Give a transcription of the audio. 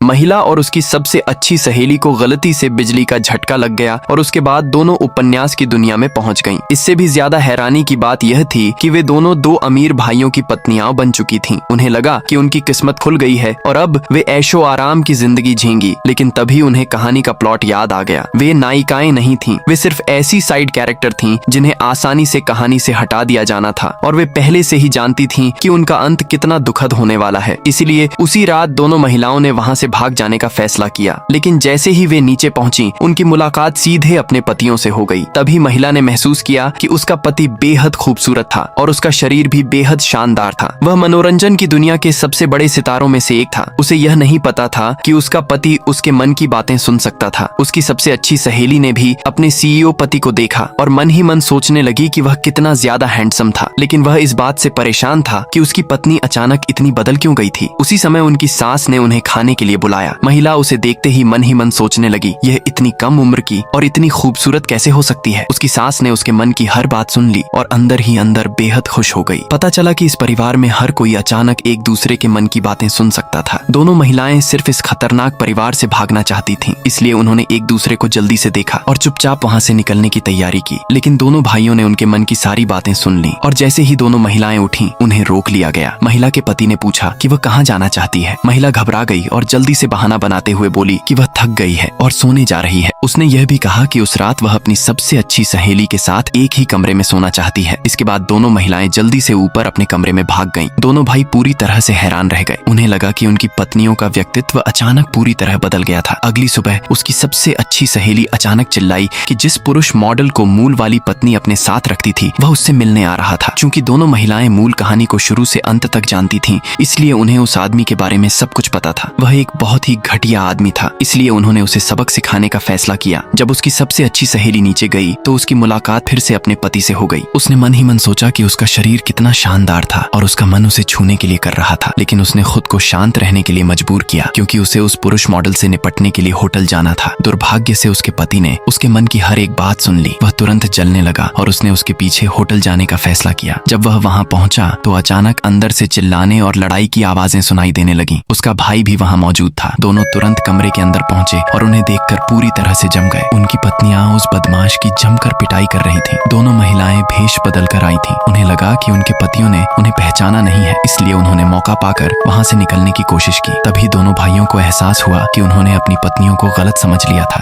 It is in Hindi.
महिला और उसकी सबसे अच्छी सहेली को गलती से बिजली का झटका लग गया और उसके बाद दोनों उपन्यास की दुनिया में पहुंच गईं। इससे भी ज्यादा हैरानी की बात यह थी कि वे दोनों दो अमीर भाइयों की पत्नियां बन चुकी थीं। उन्हें लगा कि उनकी किस्मत खुल गई है और अब वे ऐशो आराम की जिंदगी जींगी। लेकिन तभी उन्हें कहानी का प्लॉट याद आ गया। वे नायिकाएं नहीं थीं, वे सिर्फ ऐसी साइड कैरेक्टर थीं जिन्हें आसानी से कहानी से हटा दिया जाना था और वे पहले से ही जानती थीं कि उनका अंत कितना दुखद होने वाला है। इसीलिए उसी रात दोनों महिलाओं ने वहां से भाग जाने का फैसला किया। लेकिन जैसे ही वे नीचे पहुंची, उनकी मुलाकात सीधे अपने पतियों से हो गई। तभी महिला ने महसूस किया कि उसका पति बेहद खूबसूरत था और उसका शरीर भी बेहद शानदार था। वह मनोरंजन की दुनिया के सबसे बड़े सितारों में से एक था। उसे यह नहीं पता था कि उसका पति उसके मन की बातें सुन सकता था। उसकी सबसे अच्छी सहेली ने भी अपने सीईओ पति को देखा और मन ही मन सोचने लगी कि वह कितना ज्यादा हैंडसम था। लेकिन वह इस बात से परेशान था कि उसकी पत्नी अचानक इतनी बदल क्यों गई थी। उसी समय उनकी सास ने उन्हें खाने के लिए बुलाया। महिला उसे देखते ही मन सोचने लगी, यह इतनी कम उम्र की और इतनी खूबसूरत कैसे हो सकती है। उसकी सास ने उसके मन की हर बात सुन ली और अंदर ही अंदर बेहद खुश हो गई। पता चला कि इस परिवार में हर कोई अचानक एक दूसरे के मन की बातें सुन सकता था। दोनों महिलाएं सिर्फ इस खतरनाक परिवार से भागना चाहती थीं, इसलिए उन्होंने एक दूसरे को जल्दी से देखा और चुपचाप वहां से निकलने की तैयारी की। लेकिन दोनों भाइयों ने उनके मन की सारी बातें सुन ली और जैसे ही दोनों महिलाएं उठी, उन्हें रोक लिया गया। महिला के पति ने पूछा कि वह कहाँ जाना चाहती है। महिला घबरा गई और जल्दी से बहाना बनाते हुए बोली कि वह थक गई है और सोने जा रही है। उसने यह भी कहा कि उस रात वह अपनी सबसे अच्छी सहेली के साथ एक ही कमरे में सोना चाहती है। इसके बाद दोनों महिलाएं जल्दी से ऊपर अपने कमरे में भाग गईं। दोनों भाई पूरी तरह से हैरान रह गए। उन्हें लगा कि उनकी पत्नियों का व्यक्तित्व अचानक पूरी तरह बदल गया था। अगली सुबह उसकी सबसे अच्छी सहेली अचानक चिल्लाई कि जिस पुरुष मॉडल को मूल वाली पत्नी अपने साथ रखती थी, वह उससे मिलने आ रहा था। चूंकि दोनों महिलाएं मूल कहानी को शुरू से अंत तक जानती थीं, इसलिए उन्हें उस आदमी के बारे में सब कुछ पता था। वह एक बहुत ही घटिया आदमी था, इसलिए उन्होंने उसे सबक सिखाने का फैसला किया। जब उसकी सबसे अच्छी सहेली नीचे गई तो उसकी मुलाकात फिर से अपने पति से हो गई। उसने मन ही मन सोचा कि उसका शरीर कितना शानदार था और उसका मन उसे छूने के लिए कर रहा था। लेकिन उसने खुद को शांत रहने के लिए मजबूर किया, क्योंकि उसे उस पुरुष मॉडल से निपटने के लिए होटल जाना था। दुर्भाग्य से उसके पति ने उसके मन की हर एक बात सुन ली। वह तुरंत जलने लगा और उसने उसके पीछे होटल जाने का फैसला किया। जब वह वहां पहुंचा तो अचानक अंदर से चिल्लाने और लड़ाई की आवाजें सुनाई देने लगी। उसका भाई भी वहां मौजूद था। दोनों तुरंत कमरे के अंदर पहुंचे और उन्हें देखकर पूरी तरह से जम गए। उनकी पत्नियां उस बदमाश की जमकर पिटाई कर रही थीं। दोनों महिलाएं भेष बदल कर आई थीं। उन्हें लगा कि उनके पतियों ने उन्हें पहचाना नहीं है, इसलिए उन्होंने मौका पाकर वहां से निकलने की कोशिश की। तभी दोनों भाइयों को एहसास हुआ कि उन्होंने अपनी पत्नियों को गलत समझ लिया था।